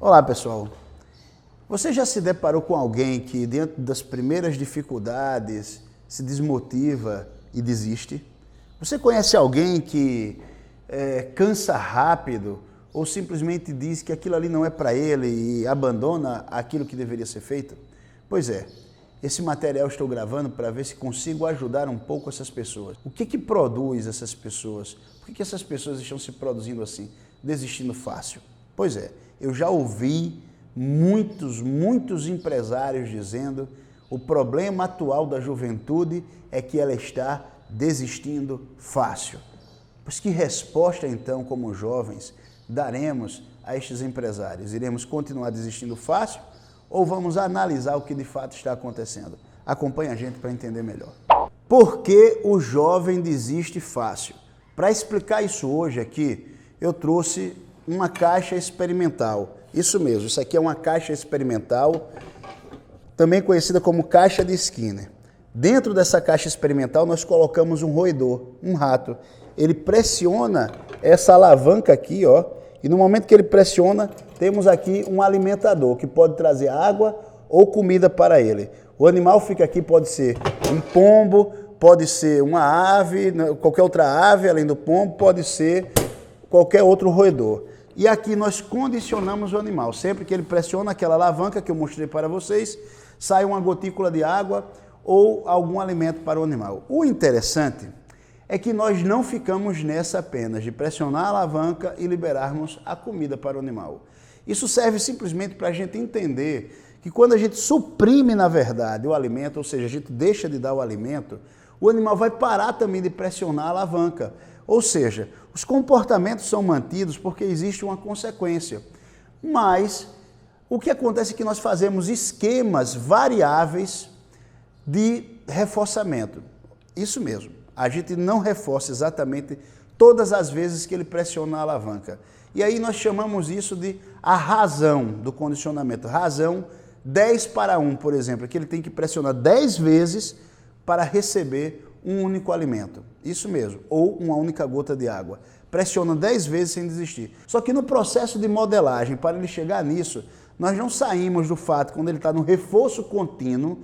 Olá, pessoal. Você já se deparou com alguém que, diante das primeiras dificuldades, se desmotiva e desiste? Você conhece alguém que cansa rápido ou simplesmente diz que aquilo ali não é para ele e abandona aquilo que deveria ser feito? Pois é, esse material estou gravando para ver se consigo ajudar um pouco essas pessoas. O que produz essas pessoas? Por que essas pessoas estão se produzindo assim, desistindo fácil? Pois é, eu já ouvi muitos empresários dizendo o problema atual da juventude é que ela está desistindo fácil. Pois que resposta então, como jovens, daremos a estes empresários? Iremos continuar desistindo fácil ou vamos analisar o que de fato está acontecendo? Acompanhe a gente para entender melhor. Por que o jovem desiste fácil? Para explicar isso hoje aqui, eu trouxe uma caixa experimental. Isso mesmo, isso aqui é uma caixa experimental, também conhecida como caixa de Skinner. Dentro dessa caixa experimental nós colocamos um roedor, um rato. Ele pressiona essa alavanca aqui, ó, e no momento que ele pressiona, temos aqui um alimentador que pode trazer água ou comida para ele. O animal fica aqui, pode ser um pombo, pode ser uma ave, qualquer outra ave além do pombo, pode ser qualquer outro roedor. E aqui nós condicionamos o animal. Sempre que ele pressiona aquela alavanca que eu mostrei para vocês, sai uma gotícula de água ou algum alimento para o animal. O interessante é que nós não ficamos nessa apenas de pressionar a alavanca e liberarmos a comida para o animal. Isso serve simplesmente para a gente entender que quando a gente suprime, na verdade, o alimento, ou seja, a gente deixa de dar o alimento, o animal vai parar também de pressionar a alavanca. Ou seja, os comportamentos são mantidos porque existe uma consequência. Mas o que acontece é que nós fazemos esquemas variáveis de reforçamento. Isso mesmo, a gente não reforça exatamente todas as vezes que ele pressiona a alavanca. E aí nós chamamos isso de a razão do condicionamento. Razão 10:1, por exemplo, que ele tem que pressionar 10 vezes para receber um único alimento. Isso mesmo, ou uma única gota de água. Pressiona 10 vezes sem desistir. Só que no processo de modelagem, para ele chegar nisso, nós não saímos do fato, quando ele está no reforço contínuo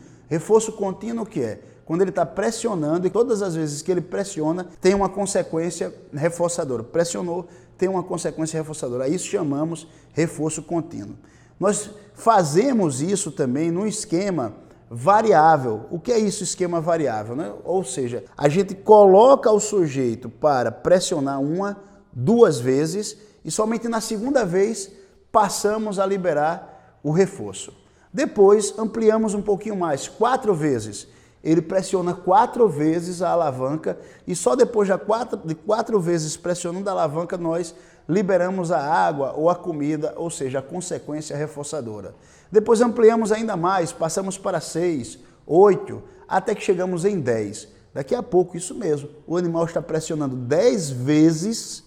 o que é? Quando ele está pressionando e todas as vezes que ele pressiona, tem uma consequência reforçadora. Pressionou, tem uma consequência reforçadora. A isso chamamos reforço contínuo. Nós fazemos isso também no esquema variável. O que é isso, esquema variável, né? Ou seja, a gente coloca o sujeito para pressionar 1, 2 vezes e somente na segunda vez passamos a liberar o reforço. Depois ampliamos um pouquinho mais, 4 vezes. Ele pressiona 4 vezes a alavanca e só depois de 4 vezes pressionando a alavanca nós liberamos a água ou a comida, ou seja, a consequência reforçadora. Depois ampliamos ainda mais, passamos para 6, 8, até que chegamos em 10. Daqui a pouco, isso mesmo, o animal está pressionando 10 vezes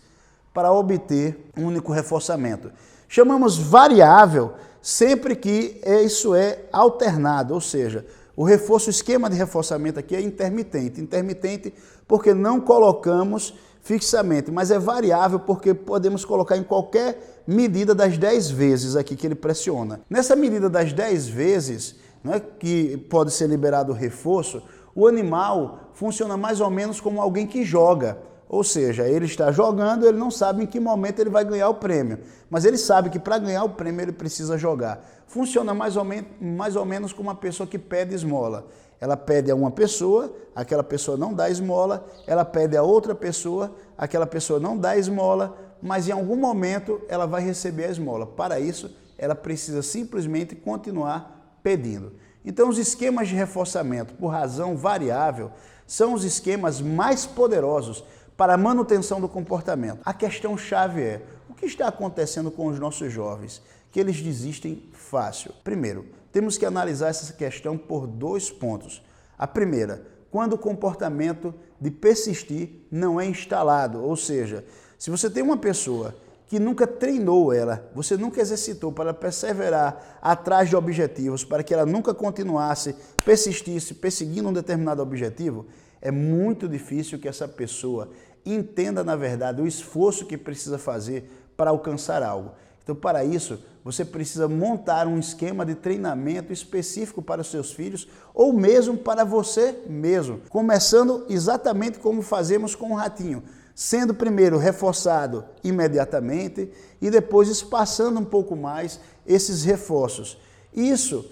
para obter um único reforçamento. Chamamos variável sempre que isso é alternado, ou seja, o esquema de reforçamento aqui é intermitente. Intermitente porque não colocamos fixamente, mas é variável porque podemos colocar em qualquer medida das 10 vezes aqui que ele pressiona. Nessa medida das 10 vezes, né, que pode ser liberado o reforço, o animal funciona mais ou menos como alguém que joga. Ou seja, ele está jogando, ele não sabe em que momento ele vai ganhar o prêmio, mas ele sabe que para ganhar o prêmio ele precisa jogar. Funciona mais ou menos como uma pessoa que pede esmola. Ela pede a uma pessoa, aquela pessoa não dá esmola, ela pede a outra pessoa, aquela pessoa não dá esmola, mas em algum momento ela vai receber a esmola. Para isso, ela precisa simplesmente continuar pedindo. Então, os esquemas de reforçamento por razão variável são os esquemas mais poderosos para a manutenção do comportamento. A questão-chave é, o que está acontecendo com os nossos jovens? Que eles desistem fácil. Primeiro, temos que analisar essa questão por 2 pontos. A primeira, quando o comportamento de persistir não é instalado, ou seja, se você tem uma pessoa que nunca treinou ela, você nunca exercitou para perseverar atrás de objetivos, para que ela nunca continuasse, persistisse, perseguindo um determinado objetivo, é muito difícil que essa pessoa entenda, na verdade, o esforço que precisa fazer para alcançar algo. Então, para isso, você precisa montar um esquema de treinamento específico para os seus filhos ou mesmo para você mesmo, começando exatamente como fazemos com o ratinho, sendo primeiro reforçado imediatamente e depois espaçando um pouco mais esses reforços. Isso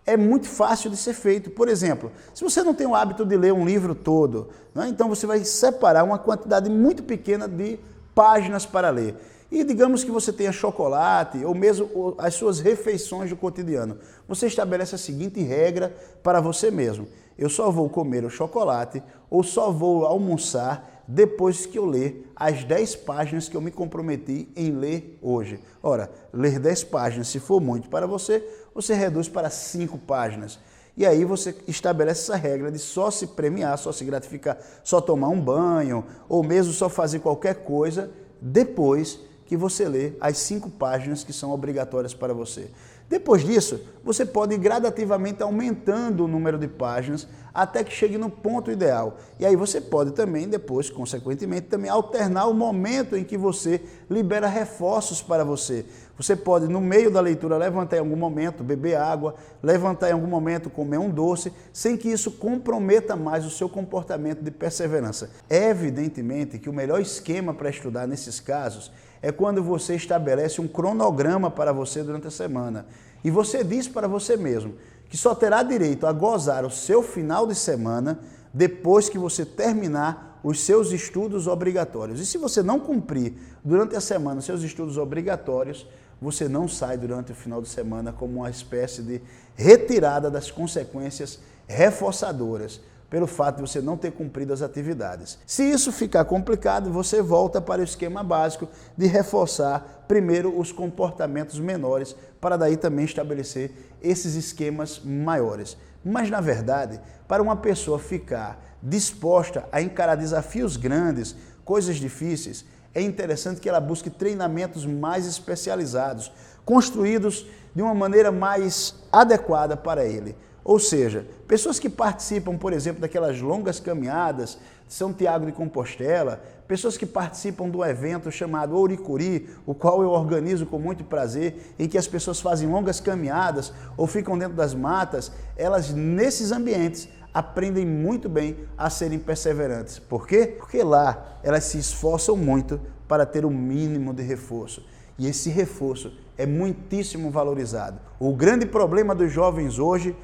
é muito fácil de ser feito. Por exemplo, se você não tem o hábito de ler um livro todo, né, então você vai separar uma quantidade muito pequena de páginas para ler. E digamos que você tenha chocolate ou mesmo as suas refeições do cotidiano. Você estabelece a seguinte regra para você mesmo: eu só vou comer o chocolate ou só vou almoçar depois que eu ler as 10 páginas que eu me comprometi em ler hoje. Ora, ler 10 páginas, se for muito para você, você reduz para 5 páginas. E aí você estabelece essa regra de só se premiar, só se gratificar, só tomar um banho ou mesmo só fazer qualquer coisa depois que você lê as 5 páginas que são obrigatórias para você. Depois disso, você pode ir gradativamente aumentando o número de páginas até que chegue no ponto ideal. E aí você pode também, depois, consequentemente, também alternar o momento em que você libera reforços para você. Você pode, no meio da leitura, levantar em algum momento, beber água, levantar em algum momento, comer um doce, sem que isso comprometa mais o seu comportamento de perseverança. É evidentemente que o melhor esquema para estudar nesses casos é quando você estabelece um cronograma para você durante a semana. E você diz para você mesmo que só terá direito a gozar o seu final de semana depois que você terminar os seus estudos obrigatórios. E se você não cumprir durante a semana os seus estudos obrigatórios, você não sai durante o final de semana como uma espécie de retirada das consequências reforçadoras pelo fato de você não ter cumprido as atividades. Se isso ficar complicado, você volta para o esquema básico de reforçar primeiro os comportamentos menores, para daí também estabelecer esses esquemas maiores. Mas, na verdade, para uma pessoa ficar disposta a encarar desafios grandes, coisas difíceis, é interessante que ela busque treinamentos mais especializados, construídos de uma maneira mais adequada para ele. Ou seja, pessoas que participam, por exemplo, daquelas longas caminhadas de São Tiago de Compostela, pessoas que participam do evento chamado Ouricuri, o qual eu organizo com muito prazer, em que as pessoas fazem longas caminhadas ou ficam dentro das matas, elas nesses ambientes aprendem muito bem a serem perseverantes. Por quê? Porque lá elas se esforçam muito para ter o mínimo de reforço. E esse reforço é muitíssimo valorizado. O grande problema dos jovens hoje,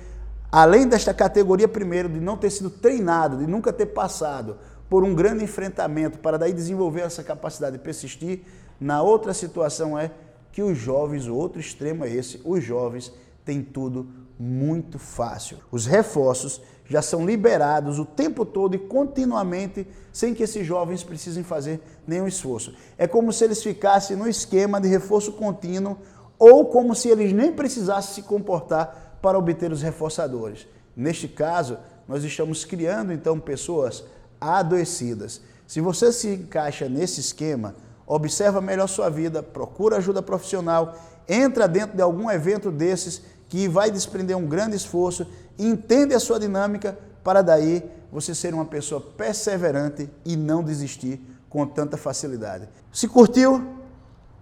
além desta categoria primeiro de não ter sido treinado, de nunca ter passado por um grande enfrentamento para daí desenvolver essa capacidade de persistir, na outra situação é que os jovens, o outro extremo é esse, os jovens têm tudo muito fácil. Os reforços já são liberados o tempo todo e continuamente, sem que esses jovens precisem fazer nenhum esforço. É como se eles ficassem no esquema de reforço contínuo ou como se eles nem precisassem se comportar para obter os reforçadores. Neste caso, nós estamos criando então pessoas adoecidas. Se você se encaixa nesse esquema, observa melhor sua vida, procura ajuda profissional, entra dentro de algum evento desses que vai desprender um grande esforço, entende a sua dinâmica para daí você ser uma pessoa perseverante e não desistir com tanta facilidade. Se curtiu,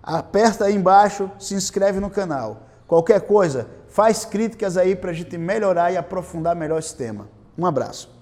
aperta aí embaixo, se inscreve no canal. Qualquer coisa, faz críticas aí para a gente melhorar e aprofundar melhor esse tema. Um abraço.